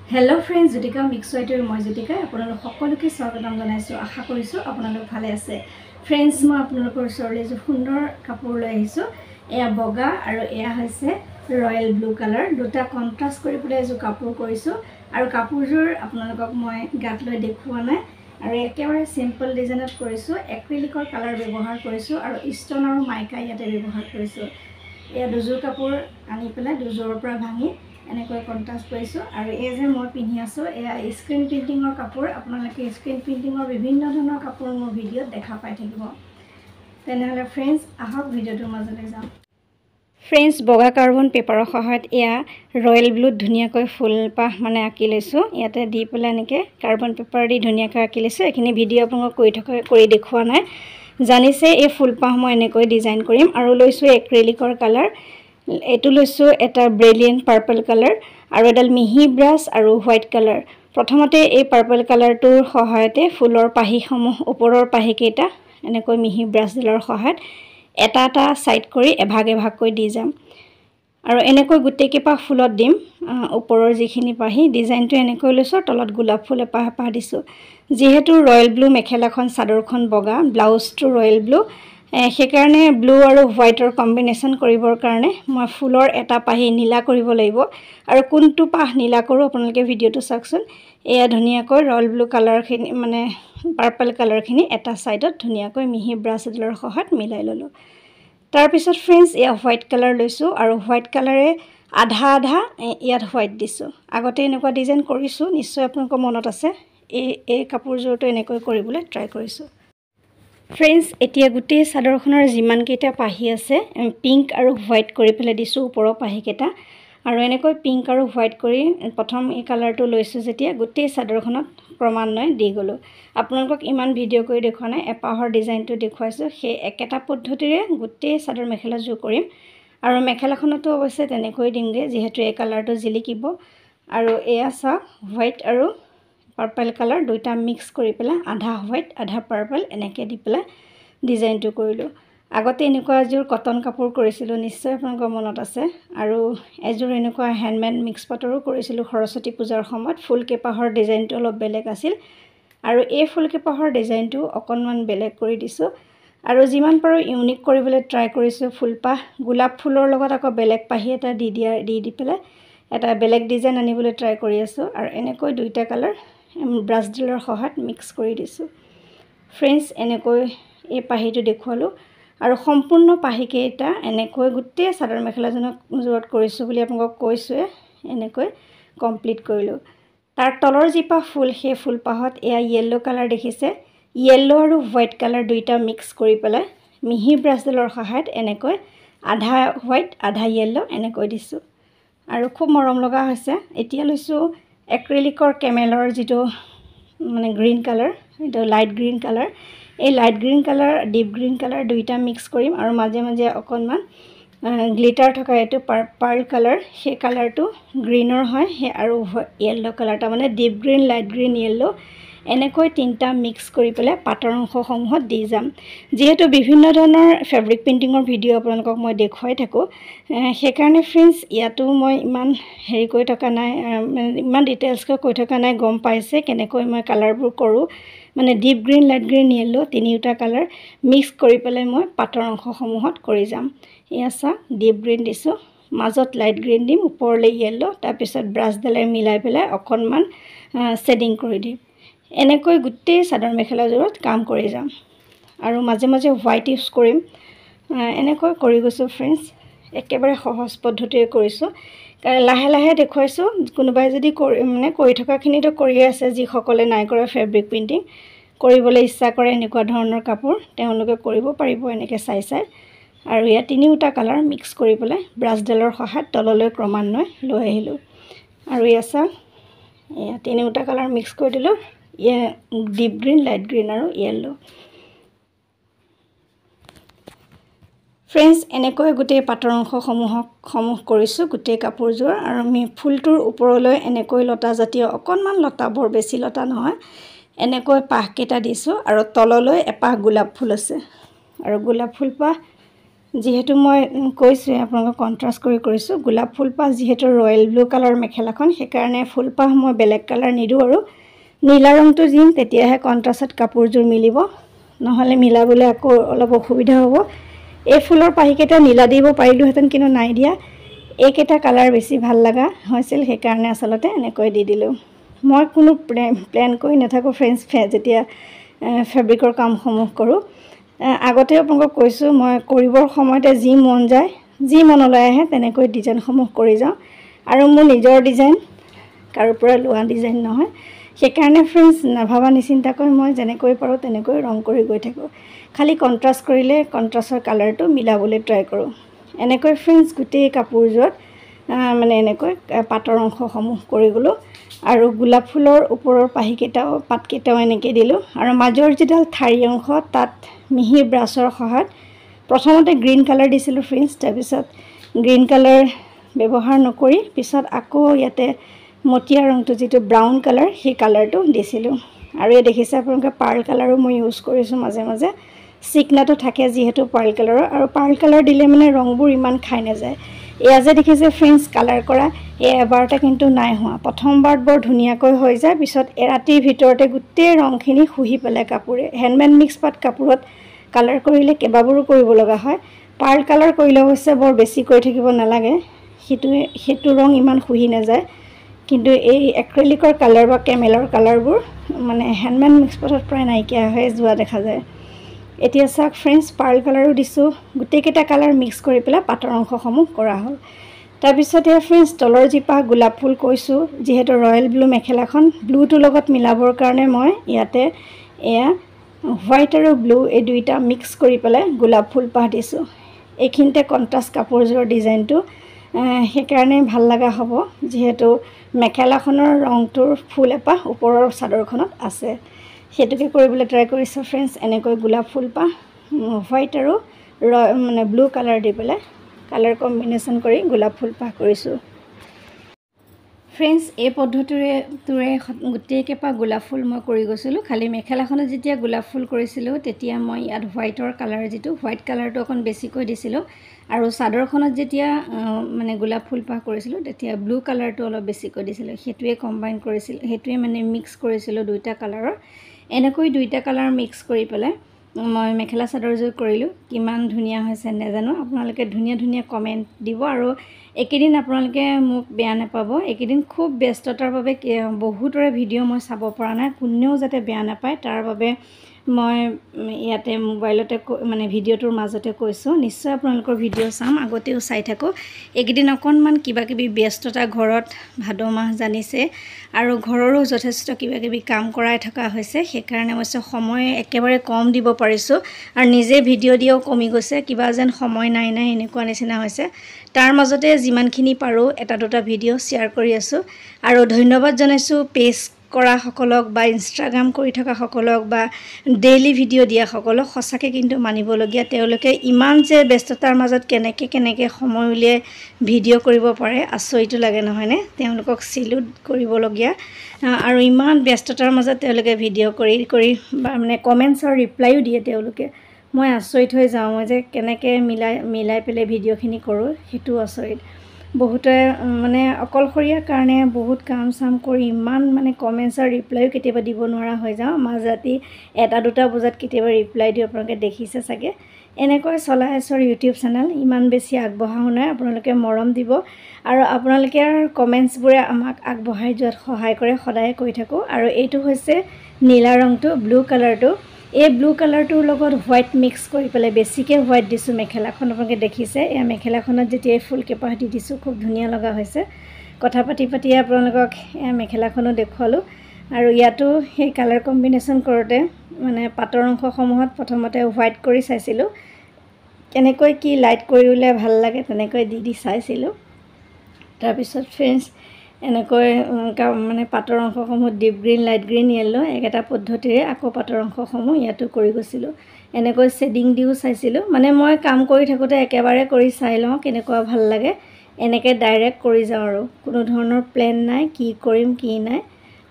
hello friends Jyotika mix वाइटर मैं ज्योतिका आपलोक सकलोके स्वागतम जनाइছো आशा करिছো आपलोक भाले আছে फ्रेंड्स मैं आपलोকৰ ওচৰলৈ যে সুন্দৰ কাপোৰ লৈ আহিছো এয়া বগা আৰু এয়া হৈছে ৰয়েল ব্লু কালাৰ দুটা কন্ট্ৰাস্ট কৰি পেলাই যে কাপোৰ কৰিছো আৰু কাপোৰজোৰ আপোনালোকক মই গাত লৈ দেখুৱা নাই আৰু একেবাৰে সিম্পল ডিজাইনত কৰিছো এক্ৰিলিকৰ কালাৰ ব্যৱহাৰ কৰিছো আৰু ষ্টন আৰু মাইকা ইয়াতে ব্যৱহাৰ কৰিছো এয়া দুজোৰ কাপোৰ আনি পেলাই দুজোৰৰ পৰা ভাঙি এনেকৈ কন্ট্ৰাস্ট কৰিছো আৰু এই যে মই পিন্ধি আছো এয়া স্ক্ৰিন প্ৰিন্টিংৰ কাপোৰ আপোনালোকে স্ক্ৰিন প্ৰিন্টিংৰ বিভিন্ন ধৰণৰ কাপোৰ মোৰ ভিডিঅ'ত দেখা পাই থাকিব তেনেহলে फ्रेंड्स আহক ভিডিঅ'টোৰ মাজলৈ যাম फ्रेंड्स বগা কাৰ্বন পেপাৰৰ সহায়ত এয়া ৰয়েল ব্লুত ধুনিয়াকৈ ফুলপাহ মানে আঁকি লৈছো ইয়াতে দি পেলাই এনেকৈ কাৰ্বন পেপাৰ দি ধুনিয়াকৈ আঁকি লৈছো এখিনি ভিডিঅ' আপোনাক কৰি দেখুৱা নাই জানিছে এই ফুলপাহ মই এনেকৈ ডিজাইন কৰিম আৰু লৈছো এক্ৰিলিকৰ কালাৰ এটু লৈছো এটা ব্ৰিলিয়েন্ট পাৰ্পল কালাৰ আৰু এডাল মিহি ব্ৰাছ আৰু হোৱাইট কালাৰ প্ৰথমতে এই পাৰ্পল কালাৰটোৰ সহায়তে ফুলৰ পাহিসমূহ ওপৰৰ পাহিকেইটা এনেকৈ মিহি ব্ৰাছডালৰ সহায়ত এটা এটা সাইড কৰি এভাগ এভাগকৈ দি যাম আৰু এনেকৈ গুটেকেপা ফুলত দিম ওপৰৰ যিখিনি পাহি ডিজাইনটো এনেকৈ লৈছো তলত গোলাপ ফুল এপাহ এপাহ দিছো যেহেতু ৰয়েল ব্লু মেখেলাখন চাদৰখন বগা ব্লাউজটো ৰয়েল ব্লু সেইকাৰণে ব্লু আৰু হোৱাইটৰ কম্বিনেশন কৰিবৰ কাৰণে মই ফুলৰ এটা পাহি নীলা কৰিব লাগিব আৰু কোনটো পাহ নীলা কৰো আপোনালোকে ভিডিঅ'টো চাওকচোন এয়া ধুনিয়াকৈ ৰয়েল ব্লু কালাৰখিনি মানে পাৰ্পল কালাৰখিনি এটা সাইডত ধুনিয়াকৈ মিহি ব্ৰাছডালৰ সহায়ত মিলাই ললো তাৰ পিছত फ्रेंड्स এয়া হোৱাইট কালাৰ লৈছো আৰু হোৱাইট কালাৰে আধা আধা ইয়াত হোৱাইট দিছো আগতে এনেকুৱা ডিজাইন কৰিছো নিশ্চয় আপোনালোকৰ মনত আছে এই কাপোৰজোৰটো এনেকৈ কৰিবলৈ ট্ৰাই কৰিছো फ्रेंड्स এতিয়া গুটি চাদৰখনৰ জিমান কেটা পাহি আছে পিঙ্ক আৰু হোৱাইট কৰি পেলাই দিছো ওপৰৰ পাহি কেটা আৰু এনেকৈ পিঙ্ক আৰু হোৱাইট কৰি প্ৰথম এই কালাৰটো লৈছো যেতিয়া গুটি চাদৰখনত ক্ৰমান্বয়ে দি গলো আপোনালোকক ইমান ভিডিঅ' কৰি দেখুৱা নাই এপাহৰ ডিজাইনটো দেখুৱাইছো সেই একেটা পদ্ধতিৰে গুটি চাদৰ মেখেলা জোৰ কৰিম আৰু মেখেলাখনতো অৱশ্যে তেনেকৈ দিমগে যেহেতু এই কালাৰটো জিলিকিব আৰু এয়া সা হোৱাইট আৰু পাৰ্পল কালাৰ দুইটা মিক্স কৰি পেলাই আধা হোৱাইট আধা পাৰ্পল এনেকৈ দি পেলাই ডিজাইনটো কৰিলো আগতে এনেকুৱা এজোৰ কটন কাপোৰ কৰিছিলো নিশ্চয় আপোনালোকৰ মনত আছে আৰু এজোৰ এনেকুৱা হ্যান্ডমেড মিক্স পাটৰো কৰিছিলো সৰস্বতী পূজাৰ সময়ত ফুল কেপাহৰ ডিজাইনটো অলপ বেলেগ আছিল আৰু এই ফুল কেপাহৰ ডিজাইনটো অকনমান বেলেগ কৰি দিছো আৰু যিমান পাৰো ইউনিক কৰিবলৈ ট্ৰাই কৰিছো ফুলপাহ গোলাপ ফুলৰ লগত আকৌ বেলেগ পাহি এটা দি পেলাই এটা বেলেগ ডিজাইন আনিবলৈ ট্ৰাই কৰি আছো আৰু এনেকৈ দুইটা কালাৰ ব্ৰাছডালৰ সহায়ত মিক্স কৰি দিছো फ्रेंड्स এনেকৈ এই পাহিটো দেখুৱালো আৰু সম্পূৰ্ণ পাহিকেইটা এনেকৈ গুটে চাদৰ মেখেলাজনক জোৰত কৰিছো বুলি আপোনাক কৈছোৱে এনেকৈ কমপ্লিট কৰিলো তাৰ তলৰ জিপা ফুল হে ফুলপাহত এয়া ইয়েলো কালাৰ দেখিছে ইয়েলো আৰু হোৱাইট কালাৰ দুইটা মিক্স কৰি পেলাই মিহি ব্ৰাছডালৰ সহায়ত এনেকৈ আধা হোৱাইট আধা ইয়েলো এনেকৈ দিছো আৰু খুব মৰম লগা হৈছে এতিয়া লৈছো এক্ৰিলিকৰ কেমেলৰ যেটো মানে গ্ৰীন কালাৰ এটা লাইট গ্ৰীন কালাৰ এই light green colour deep green colour দুইটা মিক্স কৰিম আৰু মাজে মাজে অকনমান গ্লিটাৰ থকা এটো পাৰ্ল কালাৰ সেই কালাৰটো গ্ৰীনৰ হয় হে আৰু ইয়েলো কালাৰটা মানে deep green light green yellow এনেকৈ তিনটা মিক্স কৰি পেলাই পাটৰ অংশসমূহত দি যাম যেহেতু বিভিন্ন ধৰণৰ ফেব্ৰিক প্ৰিন্টিংৰ ভিডিঅ' আপোনালোকক মই দেখুৱাই থাকো সেইকাৰণে फ्रेंड्स ইয়াতো মই ইমান হেৰি কৰি থকা নাই ইমান ডিটেইলছকৈ কৈ থকা নাই গম পাইছে কেনেকৈ মই কালাৰবোৰ কৰো মানে deep green light green yellow তিনিটা কালাৰ মিক্স কৰি পেলাই মই পাটৰ অংশসমূহত কৰি যাম ইয়াছা ডিপ গ্ৰীন দিছো মাজত লাইট গ্ৰীন দিম ওপৰলৈ ইয়েলো তাৰ পিছত ব্ৰাছডালে মিলাই পেলাই অকনমান শেডিং কৰি দিম এনেকৈ গুটে চাদৰ মেখেলাজোৰত কাম কৰি যাম আৰু মাজে মাজে হোৱাইট ইউজ কৰিম এনেকৈ কৰি গৈছো फ्रेंड्स একেবাৰে সহজ পদ্ধতিৰে কৰিছো কাৰণ লাহে লাহে দেখুৱাইছো কোনোবাই যদি মানে কৰি থকাখিনিটো কৰি আছে যি সকলে নাই কৰা ফেব্ৰিক প্ৰিন্টিং কৰিবলৈ ইচ্ছা কৰে এনেকুৱা ধৰণৰ কাপোৰ তেওঁলোকে কৰিব পাৰিব এনেকৈ চাই আৰু ইয়া তিনিটা কালাৰ মিক্স কৰি পেলাই ব্ৰাছডালৰ সহায়ত তললৈ ক্ৰমান্বয়ে লৈ আহিলো আৰু ইয়াছা ইয়া তিনিটা কালাৰ মিক্স কৰি দিলো ইয়া ডিপ গ্ৰীন লাইট গ্ৰীন আৰু ইয়েলো फ्रेंड्स এনেকৈ গুটে পাটৰ অংশসমূহ কৰিছো গুটে কাপোৰজোৰ আৰু আমি ফুলটোৰ ওপৰলৈ এনেকৈ লতা জাতীয় অকনমান লতা বৰ বেছি লতা নহয় এনেকৈ পাহ কেটা দিছো আৰু তললৈ এপাহ গোলাপ ফুল আছে আৰু গোলাপ ফুলপাহ যিহেতু মই কৈছোঁ আপোনালোকক কণ্ট্ৰাষ্ট কৰি কৰিছোঁ গোলাপ ফুলপাহ যিহেতু ৰয়েল ব্লু কালাৰ মেখেলাখন সেইকাৰণে ফুলপাহ মই বেলেগ কালাৰ নিদিওঁ আৰু নীলা ৰংটো দিম তেতিয়াহে কণ্ট্ৰাষ্টত কাপোৰযোৰ মিলিব নহ'লে মিলাবলৈ আকৌ অলপ অসুবিধা হ'ব এই ফুলৰ পাহিকেইটা নীলা দিব পাৰিলোহেঁতেন কিন্তু নাই দিয়া এইকেইটা কালাৰ বেছি ভাল লগা হৈছিল সেইকাৰণে আচলতে এনেকৈ দি দিলোঁ মই কোনো প্লেন কৰি নাথাকোঁ ফ্ৰেণ্ডছ যেতিয়া ফেব্ৰিকৰ কামসমূহ কৰোঁ আগতে আপোনালোকক কৈছোঁ মই কৰিবৰ সময়তে যি মন যায় যি মনলৈ আহে তেনেকৈ ডিজাইনসমূহ কৰি যাওঁ আৰু মোৰ নিজৰ ডিজাইন কাৰো পৰা লোৱা ডিজাইন নহয় সেইকাৰণে ফ্ৰেণ্ডছ নাভাবা নিচিন্তাকৈ মই যেনেকৈ পাৰোঁ তেনেকৈ ৰং কৰি গৈ থাকোঁ খালি কণ্ট্ৰাষ্ট কৰিলে কণ্ট্ৰাষ্টৰ কালাৰটো মিলাবলৈ ট্ৰাই কৰোঁ এনেকৈ ফ্ৰেণ্ডছ গোটেই কাপোৰযোৰত মানে এনেকৈ পাটৰ অংশসমূহ কৰি গ'লোঁ আৰু গোলাপ ফুলৰ ওপৰৰ পাহিকেইটাও পাতকেইটাও এনেকৈ দিলোঁ আৰু মাজৰ যিডাল ঠাৰি অংশ তাত মিহি ব্ৰাছৰ সহায়ত প্ৰথমতে গ্ৰীণ কালাৰ দিছিলোঁ ফ্ৰেণ্ডছ তাৰপিছত গ্ৰীণ কালাৰ ব্যৱহাৰ নকৰি পিছত আকৌ ইয়াতে মটিয়া ৰংটো যিটো ব্ৰাউন কালাৰ সেই কালাৰটো দিছিলোঁ আৰু এই দেখিছে আপোনালোকে পাৰ্ল কালাৰো মই ইউজ কৰিছোঁ মাজে মাজে চিকনাটো থাকে যিহেতু পাৰ্ল কালাৰৰ আৰু পাৰ্ল কালাৰ দিলে মানে ৰংবোৰ ইমান খাই নাযায় এয়া যে দেখিছে ফ্ৰেণ্ডছ কালাৰ কৰা এই এবাৰতে কিন্তু নাই হোৱা প্ৰথমবাৰত বৰ ধুনীয়াকৈ হৈ যায় পিছত এৰাতিৰ ভিতৰতে গোটেই ৰংখিনি শুহি পেলাই কাপোৰে হেণ্ডমেড মিক্স পাট কাপোৰত কালাৰ কৰিলে কেইবাবাৰো কৰিব লগা হয় পাৰ্ল কালাৰ কৰিলে অৱশ্যে বৰ বেছি কৰি থাকিব নালাগে সেইটো ৰং ইমান শুহি নাযায় কিন্তু এই এক্ৰেলিকৰ কালাৰ বা কেমেলৰ কালাৰবোৰ মানে হেণ্ডমেড মিক্স পাটত প্ৰায় নাইকিয়া হৈ যোৱা দেখা যায় এতিয়া চাওক ফ্ৰেণ্ডছ পাৰ্ল কালাৰো দিছোঁ গোটেইকেইটা কালাৰ মিক্স কৰি পেলাই পাটৰ অংশসমূহ কৰা হ'ল তাৰপিছত এয়া ফ্ৰেণ্ডছ তলৰ জিপাহ গোলাপ ফুল কৈছোঁ যিহেতু ৰয়েল ব্লু মেখেলাখন ব্লুটোৰ লগত মিলাবৰ কাৰণে মই ইয়াতে এয়া হোৱাইট আৰু ব্লু এই দুইটা মিক্স কৰি পেলাই গোলাপ ফুল পাহ দিছোঁ এইখিনিতে কণ্ট্ৰাষ্ট কাপোৰযোৰৰ ডিজাইনটো সেইকাৰণে ভাল লগা হ'ব যিহেতু মেখেলাখনৰ ৰংটোৰ ফুল এপাহ ওপৰৰ চাদৰখনত আছে সেইটোকে কৰিবলৈ ট্ৰাই কৰিছোঁ ফ্ৰেণ্ডছ এনেকৈ গোলাপ ফুল পাহ হোৱাইট আৰু মানে ব্লু কালাৰ দি পেলাই কালাৰ কম্বিনেশ্যন কৰি গোলাপ ফুল পাহ কৰিছোঁ ফ্ৰেণ্ডছ এই পদ্ধতিৰে গোটেইকেইপাহ গোলাপ ফুল মই কৰি গৈছিলোঁ খালি মেখেলাখনত যেতিয়া গোলাপ ফুল কৰিছিলোঁ তেতিয়া মই ইয়াত হোৱাইটৰ কালাৰ যিটো হোৱাইট কালাৰটো অকণ বেছিকৈ দিছিলোঁ আৰু চাদৰখনত যেতিয়া মানে গোলাপ ফুল পাহ কৰিছিলোঁ তেতিয়া ব্লু কালাৰটো অলপ বেছিকৈ দিছিলোঁ সেইটোৱে কম্বাইন কৰিছিলোঁ সেইটোৱে মানে মিক্স কৰিছিলোঁ দুইটা কালাৰৰ এনেকৈ দুইটা কালাৰ মিক্স কৰি পেলাই মই মেখেলা চাদৰযোৰ কৰিলোঁ কিমান ধুনীয়া হৈছে নাজানো আপোনালোকে ধুনীয়া ধুনীয়া কমেণ্ট দিব আৰু এইকেইদিন আপোনালোকে মোক বেয়া নাপাব এইকেইদিন খুব ব্যস্ততাৰ বাবে বহুতৰে ভিডিঅ' মই চাব পৰা নাই কোনেও যাতে বেয়া নাপায় তাৰ বাবে মই ইয়াতে মোবাইলতে মানে ভিডিঅ'টোৰ মাজতে কৈছোঁ নিশ্চয় আপোনালোকৰ ভিডিঅ' চাম আগতেও চাই থাকোঁ এইকেইদিন অকণমান কিবাকিবি ব্যস্ততা ঘৰত ভাদ মাহ জানিছে আৰু ঘৰৰো যথেষ্ট কিবাকিবি কাম কৰাই থকা হৈছে সেইকাৰণে অৱশ্যে সময় একেবাৰে কম দিব পাৰিছোঁ আৰু নিজে ভিডিঅ' দিয়াও কমি গৈছে কিবা যেন সময় নাই এনেকুৱা নিচিনা হৈছে তাৰ মাজতে যিমানখিনি পাৰোঁ এটা দুটা ভিডিঅ' শ্বেয়াৰ কৰি আছোঁ আৰু ধন্যবাদ জনাইছোঁ পেজ কৰা সকলক বা ইনষ্টাগ্ৰাম কৰি থকা সকলক বা ডেইলি ভিডিঅ' দিয়া সকলক সঁচাকৈ কিন্তু মানিবলগীয়া তেওঁলোকে ইমান যে ব্যস্ততাৰ মাজত কেনেকৈ সময় উলিয়াই ভিডিঅ' কৰিব পাৰে আচৰিতো লাগে নহয়নে তেওঁলোকক চিলুট কৰিবলগীয়া আৰু ইমান ব্যস্ততাৰ মাজত তেওঁলোকে ভিডিঅ' কৰি বা মানে কমেণ্টছৰ ৰিপ্লাইও দিয়ে তেওঁলোকে মই আচৰিত হৈ যাওঁ মই যে কেনেকৈ মিলাই পেলাই ভিডিঅ'খিনি কৰোঁ সেইটো আচৰিত বহুতে মানে অকলশৰীয়াৰ কাৰণে বহুত কাম চাম কৰি ইমান মানে কমেণ্টছৰ ৰিপ্লাইও কেতিয়াবা দিব নোৱাৰা হৈ যাওঁ মাজৰাতি 1-2 বজাত কেতিয়াবা ৰিপ্লাই দিওঁ আপোনালোকে দেখিছে চাগে এনেকৈ চলাই আছোঁ ইউটিউব চেনেল ইমান বেছি আগবঢ়াও নাই আপোনালোকে মৰম দিব আৰু আপোনালোকে কমেণ্টছবোৰে আমাক আগবঢ়াই যোৱাত সহায় কৰে সদায় কৈ থাকোঁ আৰু এইটো হৈছে নীলা ৰংটো ব্লু কালাৰটো এই ব্লু কালাৰটোৰ লগত হোৱাইট মিক্স কৰি পেলাই বেছিকৈ হোৱাইট দিছোঁ মেখেলাখন আপোনালোকে দেখিছে এয়া মেখেলাখনত যেতিয়া ফুল কেইপাহ দি দিছোঁ খুব ধুনীয়া লগা হৈছে কথা পাতি আপোনালোকক এয়া মেখেলাখনো দেখুৱালোঁ আৰু ইয়াতো সেই কালাৰ কম্বিনেশ্যন কৰোঁতে মানে পাটৰ অংশসমূহত প্ৰথমতে হোৱাইট কৰি চাইছিলোঁ কেনেকৈ কি লাইট কৰি উলিয়াই ভাল লাগে তেনেকৈ দি চাইছিলোঁ তাৰপিছত ফ্ৰেণ্ডছ এনেকৈ মানে পাটৰ অংশসমূহ deep green light green yellow একেটা পদ্ধতিৰে আকৌ পাটৰ অংশসমূহ ইয়াতো কৰি গৈছিলোঁ এনেকৈ শেডিং দিও চাইছিলোঁ মানে মই কাম কৰি থাকোঁতে একেবাৰে কৰি চাই লওঁ কেনেকুৱা ভাল লাগে এনেকৈ ডাইৰেক্ট কৰি যাওঁ আৰু কোনো ধৰণৰ প্লেন নাই কি কৰিম কি নাই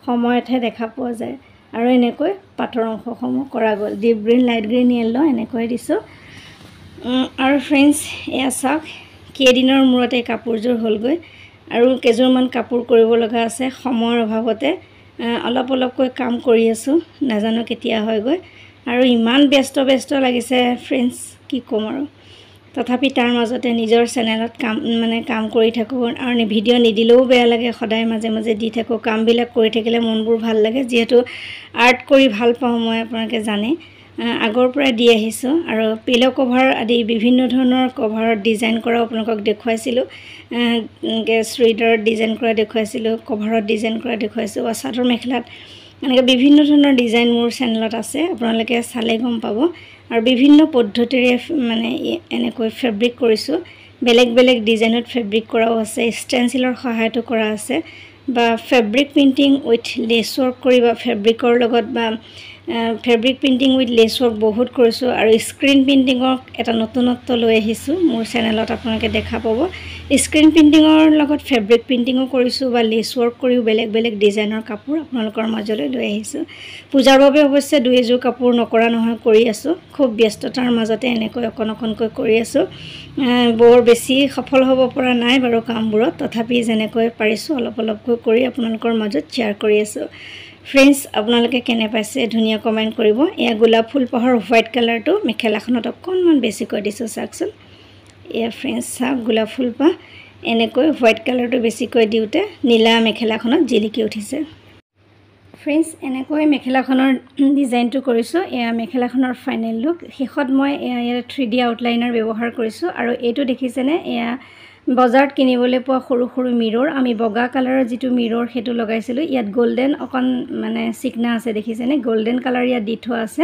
সময়তহে দেখা পোৱা যায় আৰু এনেকৈ পাটৰ অংশসমূহ কৰা গ'ল deep green light green yellow এনেকৈ দিছোঁ আৰু ফ্ৰেণ্ডছ এয়া চাওক কেইদিনৰ মূৰতে কাপোৰযোৰ হ'লগৈ আৰু কেইযোৰমান কাপোৰ কৰিব লগা আছে সময়ৰ অভাৱতে অলপকৈ কাম কৰি আছোঁ নাজানো কেতিয়া হয়গৈ আৰু ইমান ব্যস্ত লাগিছে ফ্ৰেণ্ডছ কি ক'ম আৰু তথাপি তাৰ মাজতে নিজৰ চেনেলত কাম কৰি থাকোঁ আৰু ভিডিঅ' নিদিলেও বেয়া লাগে সদায় মাজে দি থাকোঁ কামবিলাক কৰি থাকিলে মনবোৰ ভাল লাগে যিহেতু আৰ্ট কৰি ভাল পাওঁ মই আপোনালোকে জানে আগৰ পৰা দি আহিছোঁ আৰু পিলো কভাৰ আদি বিভিন্ন ধৰণৰ কভাৰত ডিজাইন কৰা আপোনালোকক দেখুৱাইছিলোঁ চুইদাৰত ডিজাইন কৰা দেখুৱাইছিলোঁ কভাৰত ডিজাইন কৰা দেখুৱাইছোঁ বা চাদৰ মেখেলাত এনেকৈ বিভিন্ন ধৰণৰ ডিজাইন মোৰ চেনেলত আছে আপোনালোকে চালে গম পাব আৰু বিভিন্ন পদ্ধতিৰে মানে এনেকৈ ফেব্ৰিক কৰিছোঁ বেলেগ ডিজাইনত ফেব্ৰিক কৰাও আছে ষ্টেনচিলৰ সহায়তো কৰা আছে বা fabric printing with lace work কৰি বা ফেব্ৰিকৰ লগত বা fabric printing with lace work বহুত কৰিছোঁ আৰু স্ক্ৰীন প্ৰিণ্টিঙৰ এটা নতুনত্ব লৈ আহিছোঁ মোৰ চেনেলত আপোনালোকে দেখা পাব স্ক্ৰীন প্ৰিণ্টিঙৰ লগত ফেব্ৰিক প্ৰিণ্টিঙো কৰিছোঁ বা লেছ ৱৰ্ক কৰিও বেলেগ ডিজাইনৰ কাপোৰ আপোনালোকৰ মাজলৈ লৈ আহিছোঁ পূজাৰ বাবে অৱশ্যে দুই এযোৰ কাপোৰ নকৰা নহয় কৰি আছোঁ খুব ব্যস্ততাৰ মাজতে এনেকৈ অকণকৈ কৰি আছোঁ বৰ বেছি সফল হ'ব পৰা নাই বাৰু কামবোৰত তথাপি যেনেকৈ পাৰিছোঁ অলপকৈ কৰি আপোনালোকৰ মাজত শ্বেয়াৰ কৰি আছোঁ ফ্ৰেণ্ডছ আপোনালোকে কেনে পাইছে ধুনীয়া কমেণ্ট কৰিব এয়া গোলাপ ফুল পাহৰ হোৱাইট কালাৰটো মেখেলাখনত অকণমান বেছিকৈ দিছোঁ চাওকচোন এয়া ফ্ৰেণ্ডছ চাওক গোলাপ ফুল পাহ এনেকৈ হোৱাইট কালাৰটো বেছিকৈ দিওঁতে নীলা মেখেলাখনত জিলিকি উঠিছে ফ্ৰেণ্ডছ এনেকৈ মেখেলাখনৰ ডিজাইনটো কৰিছোঁ এয়া মেখেলাখনৰ ফাইনেল লুক শেষত মই ইয়াত 3D আউটলাইনাৰ ব্যৱহাৰ কৰিছোঁ আৰু এইটো দেখিছেনে এয়া বজাৰত কিনিবলৈ পোৱা সৰু মিৰৰ আমি বগা কালাৰৰ যিটো মিৰৰ সেইটো লগাইছিলোঁ ইয়াত গোল্ডেন অকণ মানে চিকনা আছে দেখিছেনে গোল্ডেন কালাৰ ইয়াত দি থোৱা আছে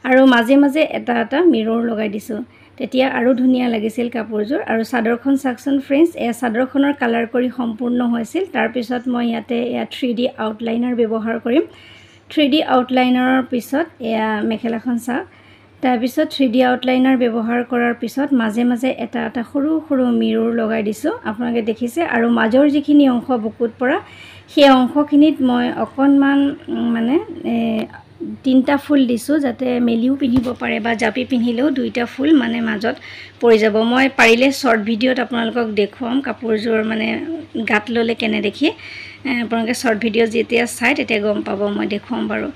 আৰু মাজে এটা মিৰৰ লগাই দিছোঁ তেতিয়া আৰু ধুনীয়া লাগিছিল কাপোৰযোৰ আৰু চাদৰখন চাকচোন ফ্ৰেণ্ডছ এয়া চাদৰখনৰ কালাৰ কৰি সম্পূৰ্ণ হৈছিল তাৰপিছত মই ইয়াতে এয়া 3D আউটলাইনাৰ ব্যৱহাৰ কৰিম 3D আউটলাইনাৰৰ পিছত এয়া মেখেলাখন চাওক তাৰপিছত 3D আউটলাইনাৰ ব্যৱহাৰ কৰাৰ পিছত মাজে এটা সৰু মিৰৰ লগাই দিছোঁ আপোনালোকে দেখিছে আৰু মাজৰ যিখিনি অংশ বুকুত পৰা সেই অংশখিনিত মই অকণমান মানে 3টা ফুল দিছোঁ যাতে মেলিও পিন্ধিব পাৰে বা জাপি পিন্ধিলেও 2টা ফুল মানে মাজত পৰি যাব মই পাৰিলে শৰ্ট ভিডিঅ'ত আপোনালোকক দেখুৱাম কাপোৰযোৰ মানে গাত ল'লে কেনে দেখি আপোনালোকে শৰ্ট ভিডিঅ' যেতিয়া চাই তেতিয়া গম পাব মই দেখুৱাম বাৰু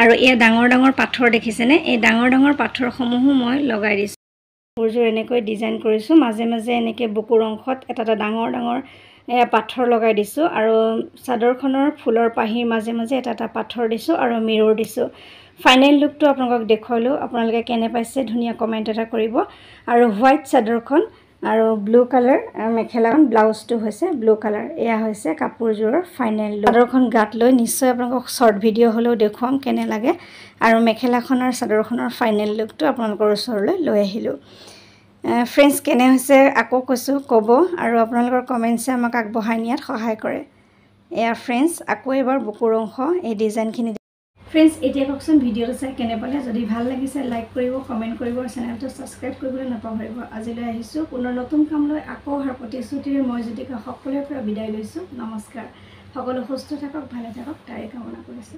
আৰু এই ডাঙৰ পাথৰ দেখিছেনে এই ডাঙৰ পাথৰসমূহো মই লগাই দিছোঁ কাপোৰযোৰ এনেকৈ ডিজাইন কৰিছোঁ মাজে এনেকৈ বুকুৰ অংশত এটা ডাঙৰ পাথৰ লগাই দিছোঁ আৰু চাদৰখনৰ ফুলৰ পাহিৰ মাজে এটা পাথৰ দিছোঁ আৰু মিৰৰ দিছোঁ ফাইনেল লুকটো আপোনালোকক দেখুৱালোঁ আপোনালোকে কেনে পাইছে ধুনীয়া কমেণ্ট এটা কৰিব আৰু হোৱাইট চাদৰখন আৰু ব্লু কালাৰ মেখেলাখন ব্লাউজটো হৈছে ব্লু কালাৰ এয়া হৈছে কাপোৰযোৰৰ ফাইনেল লুক চাদৰখন গাত লৈ নিশ্চয় আপোনালোকক শৰ্ট ভিডিঅ' হ'লেও দেখুৱাম কেনে লাগে আৰু মেখেলাখনৰ চাদৰখনৰ ফাইনেল লুকটো আপোনালোকৰ ওচৰলৈ লৈ আহিলোঁ ফ্ৰেণ্ডছ কেনে হৈছে আকৌ কৈছোঁ ক'ব আৰু আপোনালোকৰ কমেণ্টছে আমাক আগবঢ়াই নিয়াত সহায় কৰে এয়া ফ্ৰেণ্ডছ আকৌ এবাৰ বুকুৰ অংশ এই ডিজাইনখিনি ফ্ৰেণ্ডছ এতিয়া কওকচোন ভিডিঅ'টো চাই কেনে পালে যদি ভাল লাগিছে লাইক কৰিব কমেণ্ট কৰিব আৰু চেনেলটো ছাবস্ক্ৰাইব কৰিবলৈ নাপাহৰিব আজিলৈ আহিছোঁ পুনৰ নতুন কাম লৈ আকৌ অহাৰ প্ৰতিশ্ৰুতিৰে মই জ্যোতিকা সকলোৰে পৰা বিদায় লৈছোঁ নমস্কাৰ সকলো সুস্থ থাকক ভালে থাকক তাৰে কামনা কৰিছোঁ